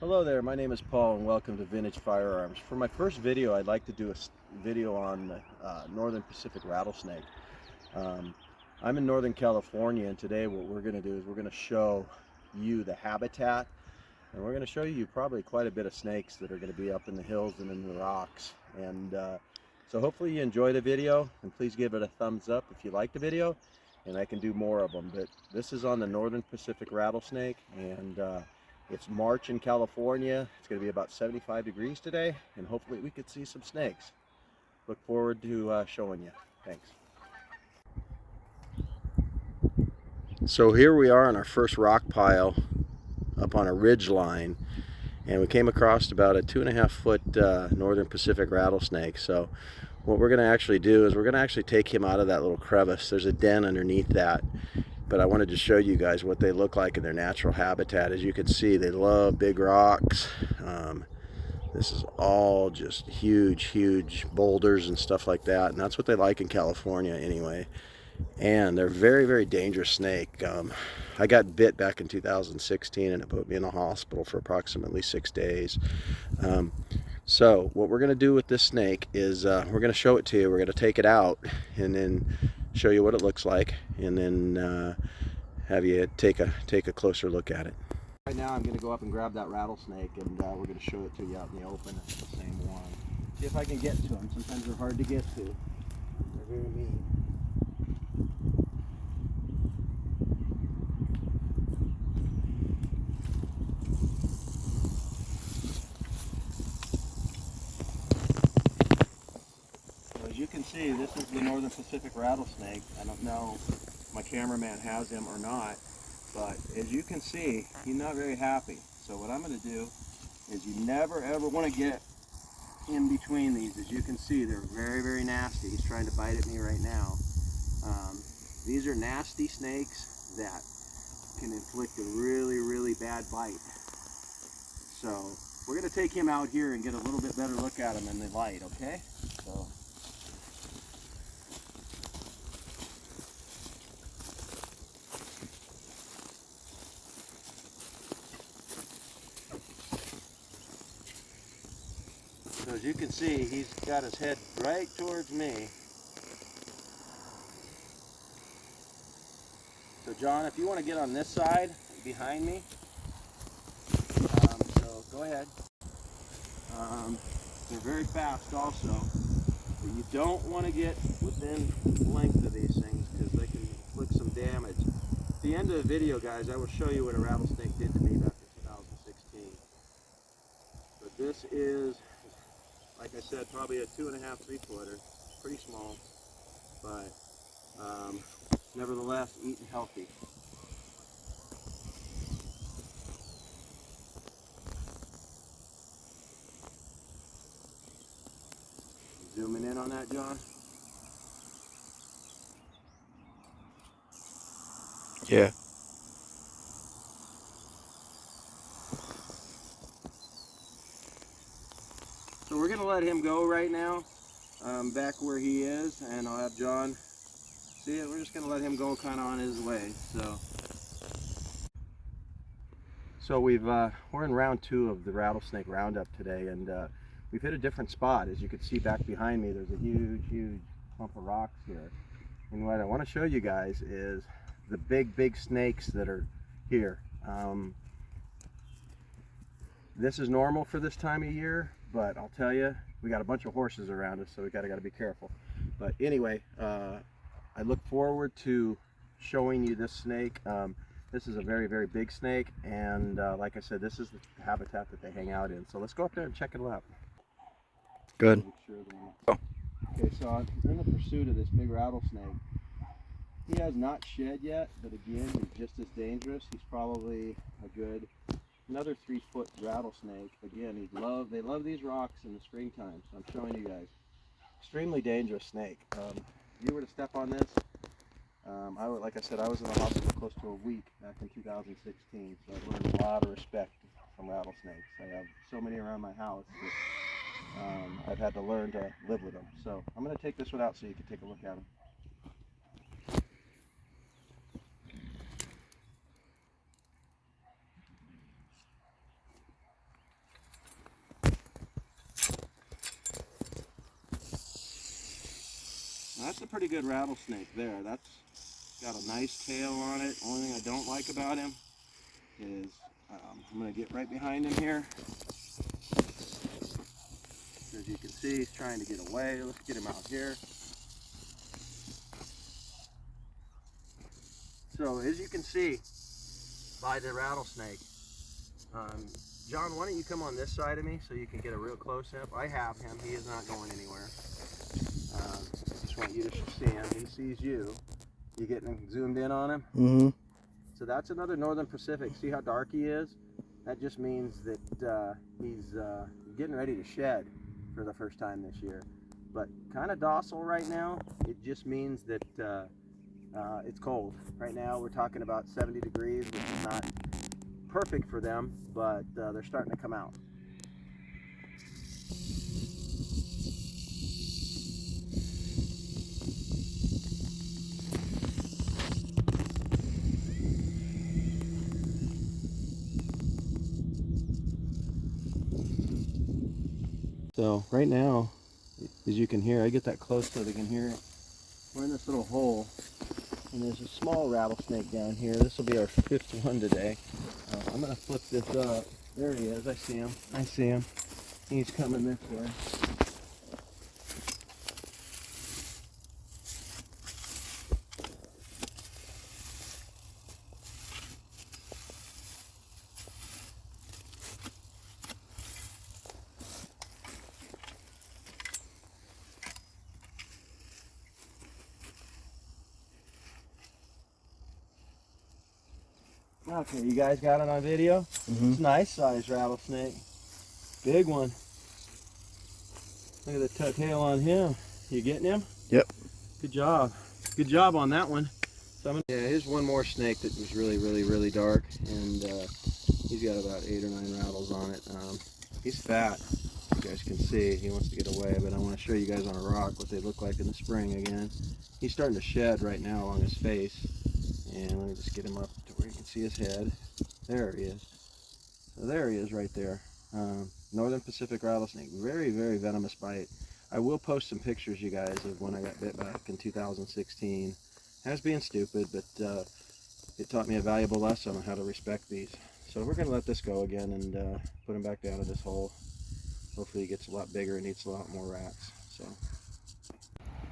Hello there, my name is Paul and welcome to Vintage Firearms. For my first video, I'd like to do a video on the northern Pacific rattlesnake. I'm in Northern California, and today what we're going to do is we're going to show you the habitat, and we're going to show you probably quite a bit of snakes that are going to be up in the hills and in the rocks. And so hopefully you enjoy the video, and please give it a thumbs up if you like the video, and I can do more of them. But this is on the northern Pacific rattlesnake, and it's March in California. It's going to be about 75 degrees today, and hopefully we could see some snakes. Look forward to showing you. Thanks. So here we are on our first rock pile up on a ridge line, and we came across about a 2.5 foot northern Pacific rattlesnake. So what we're going to actually do is we're going to actually take him out of that little crevice. There's a den underneath that. But I wanted to show you guys what they look like in their natural habitat. As you can see, they love big rocks. This is all just huge boulders and stuff like that, and that's what they like in California anyway. And they're very dangerous snake. I got bit back in 2016, and it put me in the hospital for approximately 6 days. So what we're going to do with this snake is we're going to show it to you. We're going to take it out and then show you what it looks like, and then have you take a closer look at it. Right now I'm going to go up and grab that rattlesnake, and we're going to show it to you out in the open. It's the same one. See if I can get to them. Sometimes they're hard to get to. They're very mean. So as you can see, this is the northern Pacific rattlesnake. I don't know if my cameraman has him or not, but as you can see, he's not very happy. So what I'm going to do is you never ever want to get in between these. As you can see, they're very nasty. He's trying to bite at me right now. These are nasty snakes that can inflict a really bad bite. So we're going to take him out here and get a little bit better look at him in the light, okay? So. So as you can see, he's got his head right towards me. So John, if you want to get on this side behind me, so go ahead. They're very fast also, but you don't want to get within length of these things because they can inflict some damage. At the end of the video, guys, I will show you what a rattlesnake did to me back in 2016. But this is, like I said, probably a 2.5, 3-footer. Pretty small, but nevertheless eating healthy. Zooming in on that, John. Yeah. So we're gonna let him go right now, back where he is, and I'll have John see it. We're just gonna let him go kind of on his way. So we're in round 2 of the rattlesnake roundup today, and we've hit a different spot. As you can see back behind me, there's a huge clump of rocks here. And what I want to show you guys is the big snakes that are here. This is normal for this time of year, but I'll tell you, we got a bunch of horses around us, so we gotta be careful. But anyway, I look forward to showing you this snake. This is a very big snake, and like I said, this is the habitat that they hang out in. So let's go up there and check it out. Good. Okay, so I'm in the pursuit of this big rattlesnake. He has not shed yet, but again, he's just as dangerous. He's probably a good another 3-foot rattlesnake. Again, they love these rocks in the springtime. So I'm showing you guys. Extremely dangerous snake. If you were to step on this, like I said, I was in the hospital close to a week back in 2016. So I've learned a lot of respect from rattlesnakes. I have so many around my house that I've had to learn to live with them. So I'm going to take this one out so you can take a look at him. that's a pretty good rattlesnake there. That's got a nice tail on it. Only thing I don't like about him is I'm going to get right behind him here. As you can see, he's trying to get away. Let's get him out here. So as you can see by the rattlesnake, John, why don't you come on this side of me so you can get a real close-up? I have him. He is not going anywhere. Just want you to see him. He sees you. You getting zoomed in on him? Mm-hmm. So that's another Northern Pacific. See how dark he is? That just means that he's getting ready to shed for the first time this year. But kind of docile right now. It just means that it's cold. Right now we're talking about 70 degrees, which is not perfect for them, but they're starting to come out. So right now, as you can hear, I get that close so they can hear it. We're in this little hole, and there's a small rattlesnake down here. This will be our 5th one today. I'm going to flip this up. There he is. I see him. I see him. He's coming this way. Okay, you guys got it on video? Mm-hmm. It's a nice sized rattlesnake. Big one. Look at the tail on him. You getting him? Yep. Good job. Good job on that one. So yeah, here's one more snake that was really dark, and he's got about 8 or 9 rattles on it. He's fat. You guys can see he wants to get away, but I want to show you guys on a rock what they look like in the spring again. He's starting to shed right now along his face. And let me just get him up to where you can see his head. There he is. So there he is right there. Northern Pacific rattlesnake. Very venomous bite. I will post some pictures, you guys, of when I got bit back in 2016. I was being stupid, but it taught me a valuable lesson on how to respect these. So we're going to let this go again and put him back down in this hole. Hopefully he gets a lot bigger and eats a lot more rats. So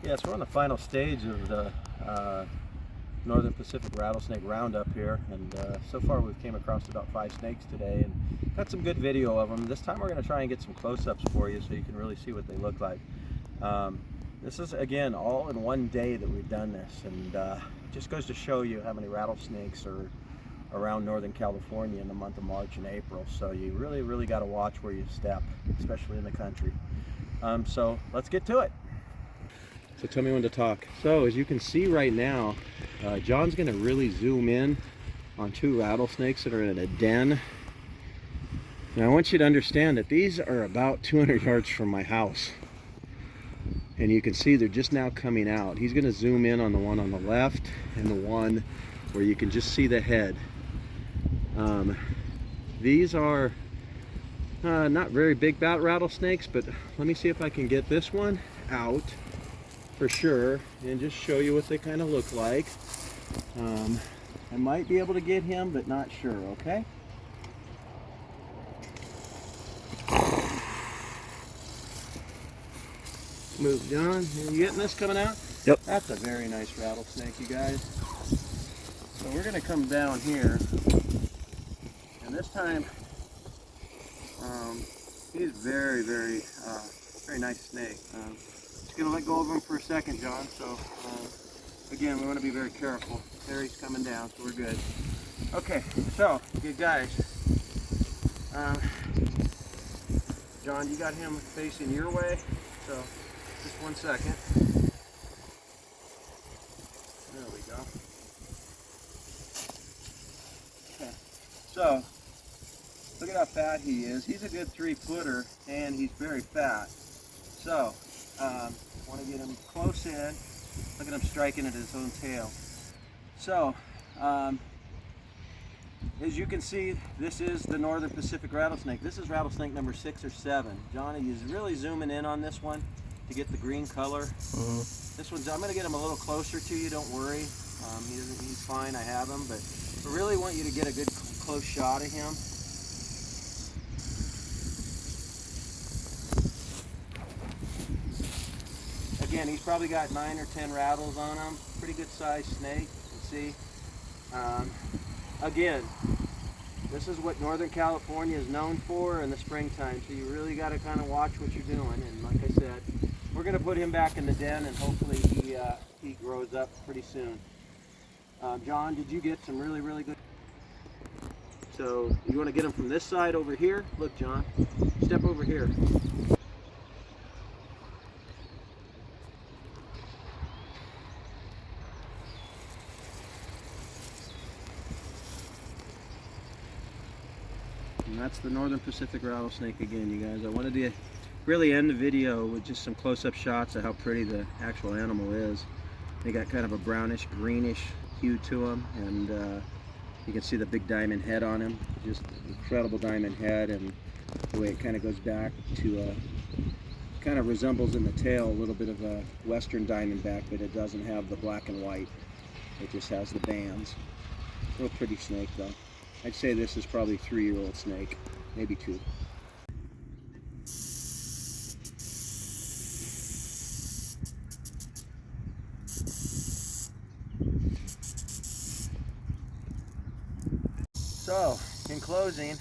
yeah, so we're on the final stage of the Northern Pacific Rattlesnake roundup here, and so far we've came across about 5 snakes today and got some good video of them. This time we're going to try and get some close-ups for you so you can really see what they look like. This is again all in one day that we've done this, and just goes to show you how many rattlesnakes are around Northern California in the month of March and April. So you really got to watch where you step, especially in the country. So let's get to it. So tell me when to talk. So as you can see right now, John's going to really zoom in on 2 rattlesnakes that are in a den. Now I want you to understand that these are about 200 yards from my house. And you can see they're just now coming out. He's going to zoom in on the one on the left and the one where you can just see the head. These are not very big bat rattlesnakes, but let me see if I can get this one out for sure and just show you what they kind of look like. I might be able to get him, but not sure, okay? Move, John. Are you getting this coming out? Yep. That's a very nice rattlesnake, you guys. So we're going to come down here, and this time he's very nice snake. Just going to let go of him for a second, John. So again, we want to be very careful. There, he's coming down, so we're good. Okay, so you guys, John, you got him facing your way, so just 1 second. There we go. Okay, so look at how fat he is. He's a good 3-footer, and he's very fat. So want to get him close in. Look at him striking at his own tail. So as you can see, this is the Northern Pacific rattlesnake. This is rattlesnake number 6 or 7. Johnny is really zooming in on this one. to get the green color. This one's, I'm going to get him a little closer to you, don't worry. He's fine, I have him, but I really want you to get a good close shot of him. Again, he's probably got 9 or 10 rattles on him. Pretty good sized snake, you can see. Again, this is what Northern California is known for in the springtime, so you really got to kind of watch what you're doing. And like I said, we're going to put him back in the den, and hopefully he grows up pretty soon. John, did you get some really, really good? So you want to get him from this side over here? Look, John, step over here. And that's the Northern Pacific Rattlesnake again, you guys. I wanted to really end the video with just some close-up shots of how pretty the actual animal is. They got kind of a brownish, greenish hue to them, and you can see the big diamond head on him. Just incredible diamond head, and the way it kind of goes back to kind of resembles in the tail a little bit of a western diamondback, but it doesn't have the black and white. It just has the bands. Real pretty snake though. I'd say this is probably a 3-year-old snake, maybe 2. So, in closing,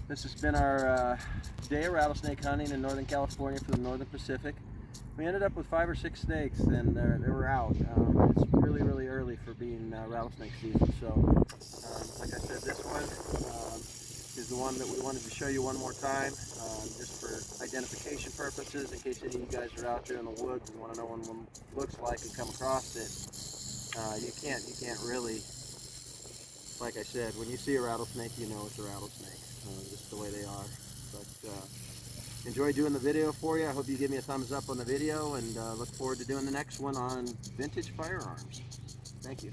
this has been our day of rattlesnake hunting in Northern California for the Northern Pacific. We ended up with 5 or 6 snakes, and they were out. It's really, really early for being rattlesnake season. So, like I said, this one is the one that we wanted to show you one more time, just for identification purposes, in case any of you guys are out there in the woods and want to know what one looks like and come across it. You can't really, like I said, when you see a rattlesnake, you know it's a rattlesnake, just the way they are. But enjoy doing the video for you. I hope you give me a thumbs up on the video, and look forward to doing the next one on vintage firearms. Thank you.